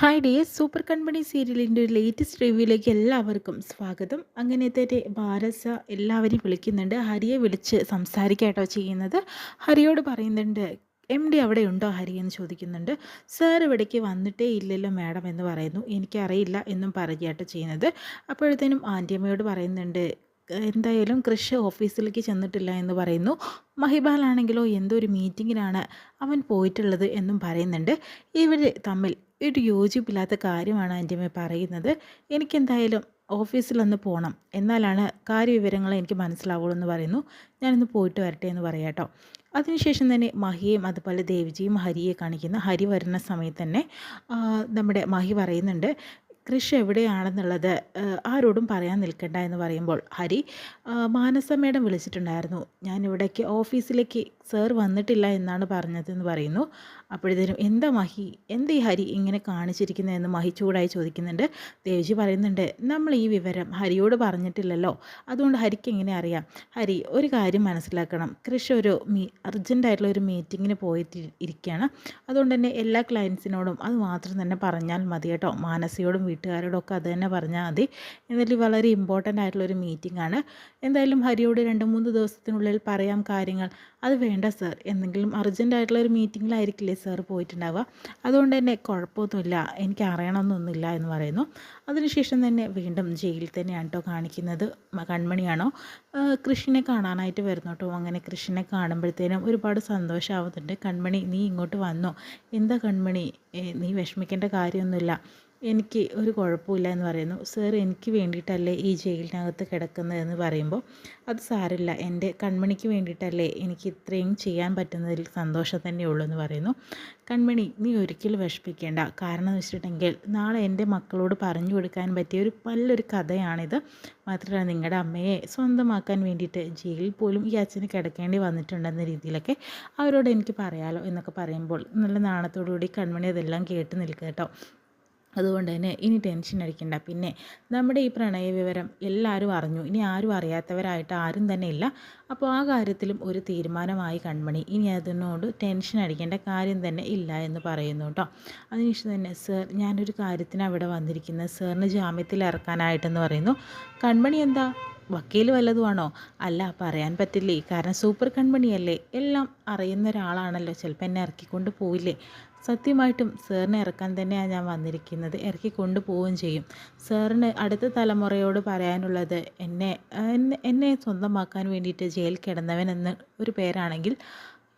Hi dears, super കൺപണി സീരിയലിൻ്റെ ഒരു latest റിവ്യൂയിലേക്ക് എല്ലാവർക്കും സ്വാഗതം. അങ്ങനത്തെ ഭാരസ എല്ലാവരെയും വിളിക്കുന്നുണ്ട്. ഹരിയെ വിളിച്ച് സംസാരിക്കാട്ടോ ചെയ്യുന്നത്. ഹരിയോട് പറയുന്നുണ്ട്, എം ഡി അവിടെ ഉണ്ടോ ഹരി എന്ന് ചോദിക്കുന്നുണ്ട്. സാർ ഇവിടേക്ക് വന്നിട്ടേ ഇല്ലല്ലോ മാഡം എന്ന് പറയുന്നു. എനിക്കറിയില്ല എന്നും പറയുകയാട്ടോ ചെയ്യുന്നത്. അപ്പോഴത്തേനും ആൻറ്റിയമ്മയോട് പറയുന്നുണ്ട്, എന്തായാലും കൃഷ് ഓഫീസിലേക്ക് ചെന്നിട്ടില്ല എന്ന് പറയുന്നു. മഹിബാലാണെങ്കിലോ എന്തോ ഒരു മീറ്റിങ്ങിനാണ് അവൻ പോയിട്ടുള്ളത് എന്നും പറയുന്നുണ്ട്. ഇവർ തമ്മിൽ ഒരു യോജിപ്പില്ലാത്ത കാര്യമാണ് ആൻറ്റിയമ്മ പറയുന്നത്. എനിക്കെന്തായാലും ഓഫീസിലൊന്ന് പോകണം, എന്നാലാണ് കാര്യവിവരങ്ങൾ എനിക്ക് മനസ്സിലാവുള്ളൂ എന്ന് പറയുന്നു. ഞാനിന്ന് പോയിട്ട് വരട്ടെ എന്ന് പറയാം കേട്ടോ. അതിനുശേഷം തന്നെ മഹിയെയും അതുപോലെ ദേവിജിയും ഹരിയെ കാണിക്കുന്ന. ഹരി വരുന്ന സമയത്ത് തന്നെ നമ്മുടെ മഹി പറയുന്നുണ്ട്, കൃഷ് എവിടെയാണെന്നുള്ളത് ആരോടും പറയാൻ നിൽക്കണ്ട എന്ന് പറയുമ്പോൾ ഹരി, മാനസ മേഡം വിളിച്ചിട്ടുണ്ടായിരുന്നു, ഞാനിവിടേക്ക് ഓഫീസിലേക്ക് സാർ വന്നിട്ടില്ല എന്നാണ് പറഞ്ഞതെന്ന് പറയുന്നു. അപ്പോഴത്തേനും എന്താ മഹി, എന്താ ഈ ഹരി ഇങ്ങനെ കാണിച്ചിരിക്കുന്നതെന്ന് മഹി ചൂടായി ചോദിക്കുന്നുണ്ട്. ദേവജി പറയുന്നുണ്ട്, നമ്മൾ ഈ വിവരം ഹരിയോട് പറഞ്ഞിട്ടില്ലല്ലോ, അതുകൊണ്ട് ഹരിക്ക് എങ്ങനെ അറിയാം? ഹരി, ഒരു കാര്യം മനസ്സിലാക്കണം, കൃഷ് ഒരു അർജൻറ്റായിട്ടുള്ള ഒരു മീറ്റിങ്ങിന് പോയിട്ട് ഇരിക്കുകയാണ്. അതുകൊണ്ട് തന്നെ എല്ലാ ക്ലയൻസിനോടും അത് മാത്രം തന്നെ പറഞ്ഞാൽ മതി കേട്ടോ. മാനസയോടും വീട്ടുകാരോടും ഒക്കെ അത് തന്നെ പറഞ്ഞാൽ മതി. എന്നാലും വളരെ ഇമ്പോർട്ടൻ്റ് ആയിട്ടുള്ളൊരു മീറ്റിംഗ് ആണ്. എന്തായാലും ഹരിയോട് 2-3 ദിവസത്തിനുള്ളിൽ പറയാം കാര്യങ്ങൾ. അത് വേണ്ട സാർ, എന്തെങ്കിലും അർജൻറ്റായിട്ടുള്ളൊരു മീറ്റിങ്ങിലായിരിക്കില്ലേ സാർ പോയിട്ടുണ്ടാവുക, അതുകൊണ്ട് തന്നെ കുഴപ്പമൊന്നുമില്ല, എനിക്ക് അറിയണമെന്നൊന്നുമില്ല എന്ന് പറയുന്നു. അതിനുശേഷം തന്നെ വീണ്ടും ജയിലിൽ തന്നെയാണ് കേട്ടോ കാണിക്കുന്നത്. കൺമണിയാണോ കൃഷിനെ കാണാനായിട്ട് വരുന്നു കേട്ടോ. അങ്ങനെ കൃഷിനെ കാണുമ്പോഴത്തേനും ഒരുപാട് സന്തോഷമാവുന്നുണ്ട്. കൺമണി, നീ ഇങ്ങോട്ട് വന്നോ? എന്താ കൺമണി, നീ വിഷമിക്കേണ്ട കാര്യമൊന്നുമില്ല, എനിക്ക് ഒരു കുഴപ്പമില്ല എന്ന് പറയുന്നു. സാർ, എനിക്ക് വേണ്ടിയിട്ടല്ലേ ഈ ജയിലിനകത്ത് കിടക്കുന്നതെന്ന് പറയുമ്പോൾ, അത് സാരമില്ല, എൻ്റെ കൺമണിക്ക് വേണ്ടിയിട്ടല്ലേ എനിക്ക് ഇത്രയും ചെയ്യാൻ പറ്റുന്നതിൽ സന്തോഷം തന്നെയുള്ളൂ എന്ന് പറയുന്നു. കൺമണി, നീ ഒരിക്കലും വിഷമിക്കേണ്ട, കാരണം എന്ന് വെച്ചിട്ടുണ്ടെങ്കിൽ നാളെ എൻ്റെ മക്കളോട് പറഞ്ഞു കൊടുക്കാൻ പറ്റിയ ഒരു നല്ലൊരു കഥയാണിത്. മാത്രമല്ല നിങ്ങളുടെ അമ്മയെ സ്വന്തമാക്കാൻ വേണ്ടിയിട്ട് ജയിലിൽ പോലും ഈ അച്ഛന് കിടക്കേണ്ടി വന്നിട്ടുണ്ടെന്ന രീതിയിലൊക്കെ അവരോട് എനിക്ക് പറയാലോ എന്നൊക്കെ പറയുമ്പോൾ നല്ല നാണത്തോടു കൂടി കൺമണി അതെല്ലാം കേട്ട് നിൽക്കുക കേട്ടോ. അതുകൊണ്ട് തന്നെ ഇനി ടെൻഷൻ അടിക്കണ്ട. പിന്നെ നമ്മുടെ ഈ പ്രണയ വിവരം എല്ലാവരും അറിഞ്ഞു, ഇനി ആരും അറിയാത്തവരായിട്ട് ആരും തന്നെ ഇല്ല. അപ്പോൾ ആ കാര്യത്തിലും ഒരു തീരുമാനമായി കൺമണി, ഇനി അതിനോട് ടെൻഷൻ അടിക്കേണ്ട കാര്യം തന്നെ ഇല്ല എന്ന് പറയുന്നു കേട്ടോ. അതിനുശേഷം തന്നെ, സർ, ഞാനൊരു കാര്യത്തിന് അവിടെ വന്നിരിക്കുന്നത് സാറിന് ജാമ്യത്തിൽ ഇറക്കാനായിട്ടെന്ന് പറയുന്നു. കൺമണി, എന്താ വക്കീൽ വല്ലതുമാണോ? അല്ല, പറയാൻ പറ്റില്ലേ, കാരണം സൂപ്പർ കൺമണിയല്ലേ, എല്ലാം അറിയുന്ന ഒരാളാണല്ലോ, ചിലപ്പോൾ എന്നെ ഇറക്കിക്കൊണ്ട് പോയില്ലേ. സത്യമായിട്ടും സാറിനെ ഇറക്കാൻ തന്നെയാണ് ഞാൻ വന്നിരിക്കുന്നത്, ഇറക്കി കൊണ്ടുപോവുകയും ചെയ്യും. സാറിന് അടുത്ത തലമുറയോട് പറയാനുള്ളത്, എന്നെ എന്നെ സ്വന്തമാക്കാൻ വേണ്ടിയിട്ട് ജയിൽ കിടന്നവൻ എന്ന ഒരു പേരാണെങ്കിൽ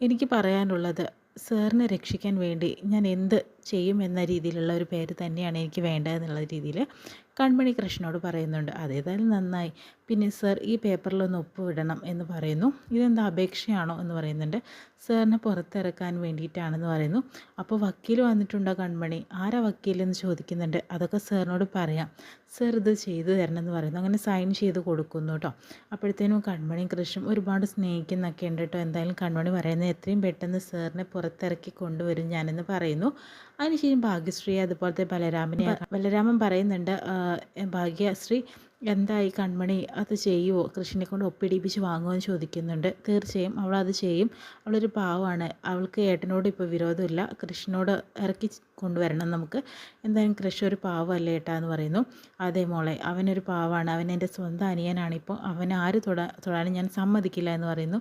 എനിക്ക് പറയാനുള്ളത്, സാറിനെ രക്ഷിക്കാൻ വേണ്ടി ഞാൻ എന്ത് ചെയ്യും എന്ന രീതിയിലുള്ള ഒരു പേര് തന്നെയാണ് എനിക്ക് വേണ്ടതെന്നുള്ള രീതിയിൽ കൺമണി കൃഷ്ണനോട് പറയുന്നുണ്ട്. അതേതായാലും നന്നായി. പിന്നെ സർ, ഈ പേപ്പറിലൊന്ന് ഒപ്പുവിടണം എന്ന് പറയുന്നു. ഇതെന്താ അപേക്ഷയാണോ എന്ന് പറയുന്നുണ്ട്. സാറിനെ പുറത്തിറക്കാൻ വേണ്ടിയിട്ടാണെന്ന് പറയുന്നു. അപ്പോൾ വക്കീൽ വന്നിട്ടുണ്ടോ കൺമണി? ആരാ വക്കീലെന്ന് ചോദിക്കുന്നുണ്ട്. അതൊക്കെ സാറിനോട് പറയാം, സർ ഇത് ചെയ്തു തരണം എന്ന് പറയുന്നു. അങ്ങനെ സൈൻ ചെയ്ത് കൊടുക്കുന്നു കേട്ടോ. അപ്പോഴത്തേനും കൺമണിയും കൃഷ്ണനും ഒരുപാട് സ്നേഹിക്കുന്നൊക്കെ ഉണ്ട് കേട്ടോ. എന്തായാലും കൺമണി പറയുന്നത്, എത്രയും പെട്ടെന്ന് സാറിനെ പുറത്തിറക്കി കൊണ്ടുവരും ഞാനെന്ന് പറയുന്നു. അതിനുശേഷം ഭാഗ്യശ്രീ അതുപോലത്തെ ബലരാമൻ പറയുന്നുണ്ട്, ഭാഗ്യശ്രീ, എന്തായി കൺമണി, അത് ചെയ്യുമോ, കൃഷ്ണനെ കൊണ്ട് ഒപ്പിടിപ്പിച്ച് വാങ്ങുമോ എന്ന് ചോദിക്കുന്നുണ്ട്. തീർച്ചയായും അവളത് ചെയ്യും, അവളൊരു പാവമാണ്, അവൾക്ക് ഏട്ടനോട് ഇപ്പോൾ വിരോധമില്ല, കൃഷ്ണനോട് ഇറക്കി കൊണ്ടുവരണം നമുക്ക്, എന്തായാലും കൃഷ്ണ ഒരു പാവമല്ലേ ഏട്ടാ എന്ന് പറയുന്നു. അതേ മോളെ, അവനൊരു പാവമാണ്, അവൻ എൻ്റെ സ്വന്തം അനിയനാണിപ്പോൾ, അവൻ ആര് തൊടാനും ഞാൻ സമ്മതിക്കില്ല എന്ന് പറയുന്നു.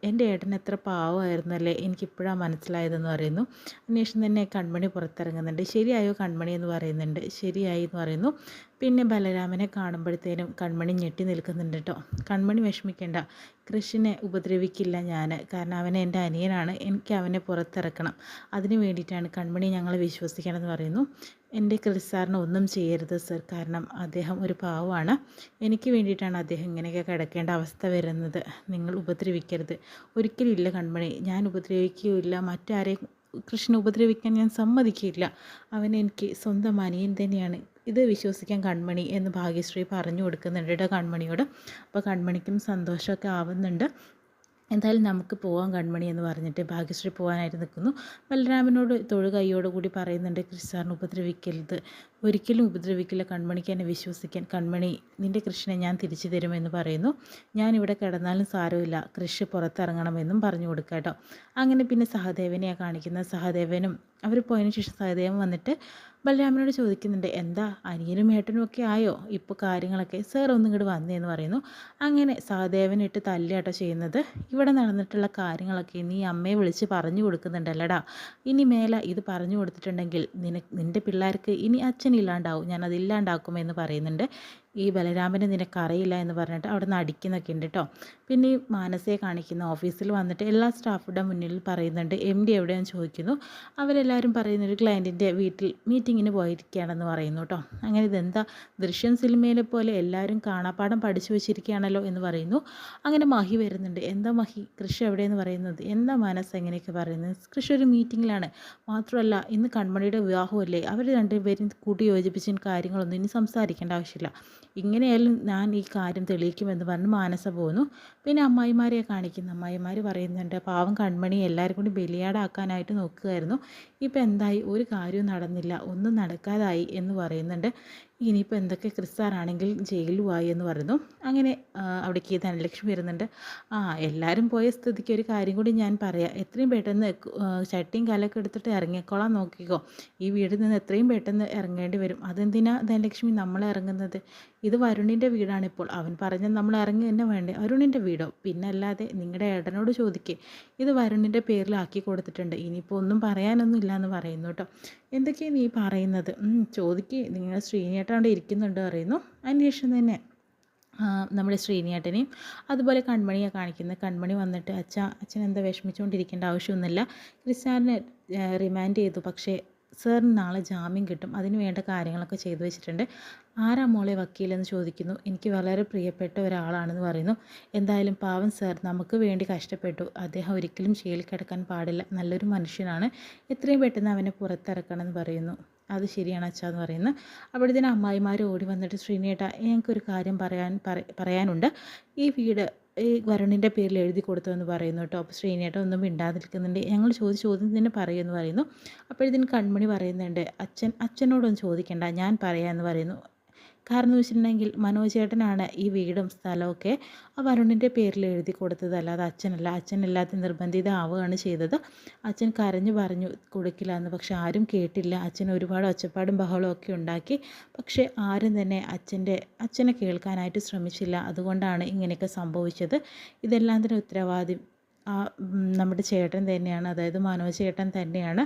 എൻ്റെ ഏട്ടൻ എത്ര പാവമായിരുന്നല്ലേ, എനിക്കിപ്പോഴാണ് മനസ്സിലായതെന്ന് പറയുന്നു. അന്വേഷണം തന്നെ കൺമണി പുറത്തിറങ്ങുന്നുണ്ട്. ശരിയായോ കൺമണി എന്ന് പറയുന്നുണ്ട്. ശരിയായി എന്ന് പറയുന്നു. പിന്നെ ബലരാമനെ കാണുമ്പോഴത്തേനും കൺമണി ഞെട്ടി നിൽക്കുന്നുണ്ട് കേട്ടോ. കൺമണി വിഷമിക്കേണ്ട, കൃഷിനെ ഉപദ്രവിക്കില്ല ഞാൻ, കാരണം അവനെ എൻ്റെ അനിയനാണ്, എനിക്ക് അവനെ പുറത്തിറക്കണം, അതിന് വേണ്ടിയിട്ടാണ് കൺമണി ഞങ്ങളെ വിശ്വസിക്കണമെന്ന് പറയുന്നു. എൻ്റെ ക്രിസ് സാറിന് ഒന്നും ചെയ്യരുത് സർ, കാരണം അദ്ദേഹം ഒരു പാവമാണ്, എനിക്ക് വേണ്ടിയിട്ടാണ് അദ്ദേഹം ഇങ്ങനെയൊക്കെ കിടക്കേണ്ട അവസ്ഥ വരുന്നത്, നിങ്ങൾ ഉപദ്രവിക്കരുത്. ഒരിക്കലും ഇല്ല കൺമണി, ഞാൻ ഉപദ്രവിക്കുകയില്ല, മറ്റാരെയും കൃഷ്ണനെ ഉപദ്രവിക്കാൻ ഞാൻ സമ്മതിക്കില്ല, അവൻ എനിക്ക് സ്വന്തം അനിയൻ തന്നെയാണ്, ഇത് വിശ്വസിക്കാൻ കൺമണി എന്ന് ഭാഗ്യശ്രീ പറഞ്ഞു കൊടുക്കുന്നുണ്ട് കേട്ടോ കൺമണിയോട്. അപ്പോൾ കൺമണിക്കും സന്തോഷമൊക്കെ ആവുന്നുണ്ട്. എന്തായാലും നമുക്ക് പോകാം കൺമണി എന്ന് പറഞ്ഞിട്ട് ഭാഗ്യശ്രീ പോകാനായിട്ട് നിൽക്കുന്നു. ബലരാമനോട് കൈയോട് കൂടി പറയുന്നുണ്ട്, കൃഷ് സാറിന് ഉപദ്രവിക്കരുത്, ഒരിക്കലും ഉപദ്രവിക്കില്ല, കൺമണിക്ക് എന്നെ വിശ്വസിക്കാൻ, കൺമണി, നിൻ്റെ കൃഷിനെ ഞാൻ തിരിച്ചു തരുമെന്ന് പറയുന്നു. ഞാനിവിടെ കിടന്നാലും സാരമില്ല, കൃഷി പുറത്തിറങ്ങണമെന്നും പറഞ്ഞു കൊടുക്കുക കേട്ടോ. അങ്ങനെ പിന്നെ സഹദേവനെയാണ് കാണിക്കുന്നത്. സഹദേവനും അവർ പോയതിനു ശേഷം സഹദേവൻ വന്നിട്ട് ബലരാമനോട് ചോദിക്കുന്നുണ്ട്, എന്താ അനിയനും ഏട്ടനും ഒക്കെ ആയോ ഇപ്പോൾ കാര്യങ്ങളൊക്കെ, സാർ ഒന്നും ഇങ്ങോട്ട് വന്നേന്ന് പറയുന്നു. അങ്ങനെ സഹദേവനിട്ട് തല്ലുകേട്ടോ ചെയ്യുന്നത്. ഇവിടെ നടന്നിട്ടുള്ള കാര്യങ്ങളൊക്കെ നീ അമ്മയെ വിളിച്ച് പറഞ്ഞു കൊടുക്കുന്നുണ്ടല്ലടാ, ഇനി മേലെ ഇത് പറഞ്ഞു കൊടുത്തിട്ടുണ്ടെങ്കിൽ നിൻ്റെ പിള്ളേർക്ക് ഇനി അച്ഛനില്ലാണ്ടാവും, ഞാൻ അതില്ലാണ്ടാക്കുമെന്ന് പറയുന്നുണ്ട്. ഈ ബലരാമനെ നിനക്കറിയില്ല എന്ന് പറഞ്ഞിട്ട് അവിടെ നിന്ന് അടിക്കുന്നൊക്കെ ഉണ്ട് കേട്ടോ. പിന്നെ ഈ മാനസയെ കാണിക്കുന്ന ഓഫീസിൽ വന്നിട്ട് എല്ലാ സ്റ്റാഫുടെ മുന്നിൽ പറയുന്നുണ്ട്, MD എവിടെയെന്ന് ചോദിക്കുന്നു. അവരെല്ലാവരും പറയുന്ന ഒരു ക്ലയൻറ്റിൻ്റെ വീട്ടിൽ മീറ്റിങ്ങിന് പോയിരിക്കുകയാണെന്ന് പറയുന്നു കേട്ടോ. അങ്ങനെ ഇതെന്താ ദൃശ്യം സിനിമയിലെ പോലെ എല്ലാവരും കാണാപ്പാഠം പഠിച്ചു വെച്ചിരിക്കുകയാണല്ലോ എന്ന് പറയുന്നു. അങ്ങനെ മഹി വരുന്നുണ്ട്. എന്താ മഹി, കൃഷി എവിടെയെന്ന് പറയുന്നത്, എന്താ മനസ്സ് എങ്ങനെയൊക്കെ പറയുന്നത്, കൃഷി ഒരു മീറ്റിങ്ങിലാണ്, മാത്രമല്ല ഇന്ന് കൺമണിയുടെ വിവാഹമല്ലേ, അവർ രണ്ടുപേരും കൂട്ടി യോജിപ്പിച്ച കാര്യങ്ങളൊന്നും ഇനി സംസാരിക്കേണ്ട ആവശ്യമില്ല, ഇങ്ങനെയായാലും ഞാൻ ഈ കാര്യം തെളിയിക്കുമെന്ന് പറഞ്ഞ് മാനസ പോകുന്നു. പിന്നെ അമ്മായിമാരെ കാണിക്കുന്നു. അമ്മായിമാർ പറയുന്നുണ്ട്, പാവം കൺമണി എല്ലാവരും കൂടി ബലിയാടാക്കാനായിട്ട് നോക്കുകയായിരുന്നു, ഇപ്പം എന്തായി, ഒരു കാര്യവും നടന്നില്ല, ഒന്നും നടക്കാതായി എന്ന് പറയുന്നുണ്ട്. ഇനിയിപ്പോൾ എന്തൊക്കെ ക്രിസ്താറാണെങ്കിൽ ജയിലുമായി എന്ന് പറയുന്നു. അങ്ങനെ അവിടേക്ക് ധനലക്ഷ്മി വരുന്നുണ്ട്. എല്ലാവരും പോയ സ്ഥിതിക്ക് ഒരു കാര്യം കൂടി ഞാൻ പറയാം, എത്രയും പെട്ടെന്ന് ചട്ടിയും കാലൊക്കെ എടുത്തിട്ട് ഇറങ്ങിക്കോളാൻ നോക്കിക്കോ, ഈ വീട്ടിൽ നിന്ന് എത്രയും പെട്ടെന്ന് ഇറങ്ങേണ്ടി വരും. അതെന്തിനാ ധനലക്ഷ്മി നമ്മൾ ഇറങ്ങുന്നത്, ഇത് വരുണിൻ്റെ വീടാണിപ്പോൾ, അവൻ പറഞ്ഞാൽ നമ്മൾ ഇറങ്ങി തന്നെ വേണ്ടേ, വരുണിൻ്റെ വീടോ, പിന്നെ അല്ലാതെ നിങ്ങളുടെ ഏട്ടനോട് ചോദിക്കേ, ഇത് വരുണിൻ്റെ പേരിലാക്കി കൊടുത്തിട്ടുണ്ട്, ഇനിയിപ്പോൾ ഒന്നും പറയാനൊന്നും ഇല്ലയെന്ന് പറയുന്നു കേട്ടോ. എന്തൊക്കെയാണ് നീ പറയുന്നത്, ചോദിക്കേ, നിങ്ങൾ ശ്രീനിയേട്ടൻ അവിടെ ഇരിക്കുന്നുണ്ട് പറയുന്നു. അതിനുശേഷം തന്നെ നമ്മുടെ ശ്രീനിയേട്ടനെയും അതുപോലെ കൺമണിയെ കാണിക്കുന്നത്. കൺമണി വന്നിട്ട്, അച്ഛൻ എന്താ വിഷമിച്ചുകൊണ്ടിരിക്കേണ്ട ആവശ്യമൊന്നുമില്ല, ക്രിസ്ത്യാനെ റിമാൻഡ് ചെയ്തു, പക്ഷേ സാറിന് നാളെ ജാമ്യം കിട്ടും, അതിന് വേണ്ട കാര്യങ്ങളൊക്കെ ചെയ്തു വെച്ചിട്ടുണ്ട്. ആരാ മോളെ വക്കീലെന്ന് ചോദിക്കുന്നു. എനിക്ക് വളരെ പ്രിയപ്പെട്ട ഒരാളാണെന്ന് പറയുന്നു. എന്തായാലും പാവം സാർ നമുക്ക് വേണ്ടി കഷ്ടപ്പെട്ടു, അദ്ദേഹം ഒരിക്കലും ജയിലിൽ കിടക്കാൻ പാടില്ല, നല്ലൊരു മനുഷ്യനാണ്, എത്രയും പെട്ടെന്ന് അവനെ പുറത്തിറക്കണം എന്ന് പറയുന്നു. അത് ശരിയാണ് അച്ഛാ എന്ന് പറയുന്നു. അപ്പോഴത്തേനും അമ്മായിമാർ ഓടി വന്നിട്ട്, ശ്രീനേട്ടാ ഞങ്ങൾക്കൊരു കാര്യം പറയാനുണ്ട്, ഈ വീട് ഈ വരുണിൻ്റെ പേരിൽ എഴുതി കൊടുത്തു എന്ന് പറയുന്നു കേട്ടോ. അപ്പോൾ ശ്രീനേട്ടൻ ഒന്നും മിണ്ടാതിരിക്കുന്നുണ്ട്. ഞങ്ങൾ ചോദ്യം തന്നെ പറയുമെന്ന് പറയുന്നു. അപ്പോഴത്തേന് കൺമണി പറയുന്നുണ്ട്, അച്ഛനോടൊന്നും ചോദിക്കണ്ട, ഞാൻ പറയാമെന്ന് പറയുന്നു. കാരണം എന്ന് വെച്ചിട്ടുണ്ടെങ്കിൽ മനോജേട്ടനാണ് ഈ വീടും സ്ഥലമൊക്കെ ആ വരുണിൻ്റെ പേരിൽ എഴുതി കൊടുത്തത്, അല്ലാതെ അച്ഛനല്ല. അച്ഛനല്ലാതെ നിർബന്ധിതമാവുകയാണ് ചെയ്തത്. അച്ഛൻ കരഞ്ഞു പറഞ്ഞു കൊടുക്കില്ല എന്ന്, പക്ഷെ ആരും കേട്ടില്ല. അച്ഛൻ ഒരുപാട് ഒച്ചപ്പാടും ബഹളവും ഒക്കെ ഉണ്ടാക്കി, പക്ഷേ ആരും തന്നെ അച്ഛനെ കേൾക്കാനായിട്ട് ശ്രമിച്ചില്ല. അതുകൊണ്ടാണ് ഇങ്ങനെയൊക്കെ സംഭവിച്ചത്. ഇതെല്ലാം തന്നെ ഉത്തരവാദി നമ്മുടെ ചേട്ടൻ തന്നെയാണ്, അതായത് മനോജ് ചേട്ടൻ തന്നെയാണ്.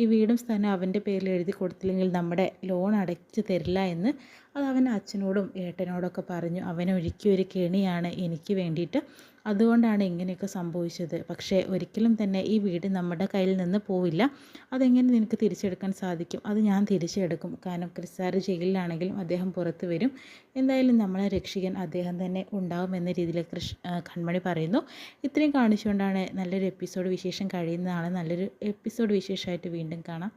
ഈ വീടും സ്ഥലം അവൻ്റെ പേരിൽ എഴുതി കൊടുത്തില്ലെങ്കിൽ നമ്മുടെ ലോൺ അടച്ചു തരില്ല എന്ന് അത് അവൻ അച്ഛനോടും ഏട്ടനോടൊക്കെ പറഞ്ഞു. അവനൊരുക്കിയൊരു കെണിയാണ് എനിക്ക് വേണ്ടിയിട്ട്, അതുകൊണ്ടാണ് ഇങ്ങനെയൊക്കെ സംഭവിച്ചത്. പക്ഷേ ഒരിക്കലും തന്നെ ഈ വീട് നമ്മുടെ കയ്യിൽ നിന്ന് പോവില്ല. അതെങ്ങനെ നിനക്ക് തിരിച്ചെടുക്കാൻ സാധിക്കും, അത് ഞാൻ തിരിച്ചെടുക്കും. കാരണം ക്രിസ്സാർ ജയിലിലാണെങ്കിലും അദ്ദേഹം പുറത്ത് വരും, എന്തായാലും നമ്മളെ രക്ഷിക്കാൻ അദ്ദേഹം തന്നെ ഉണ്ടാവും എന്ന രീതിയിൽ കൺമണി പറയുന്നു. ഇത്രയും കാണിച്ചുകൊണ്ടാണ് നല്ലൊരു എപ്പിസോഡ് വിശേഷം കഴിയുന്നതാണ്. നല്ലൊരു എപ്പിസോഡ് വിശേഷമായിട്ട് വീണ്ടും കാണാം.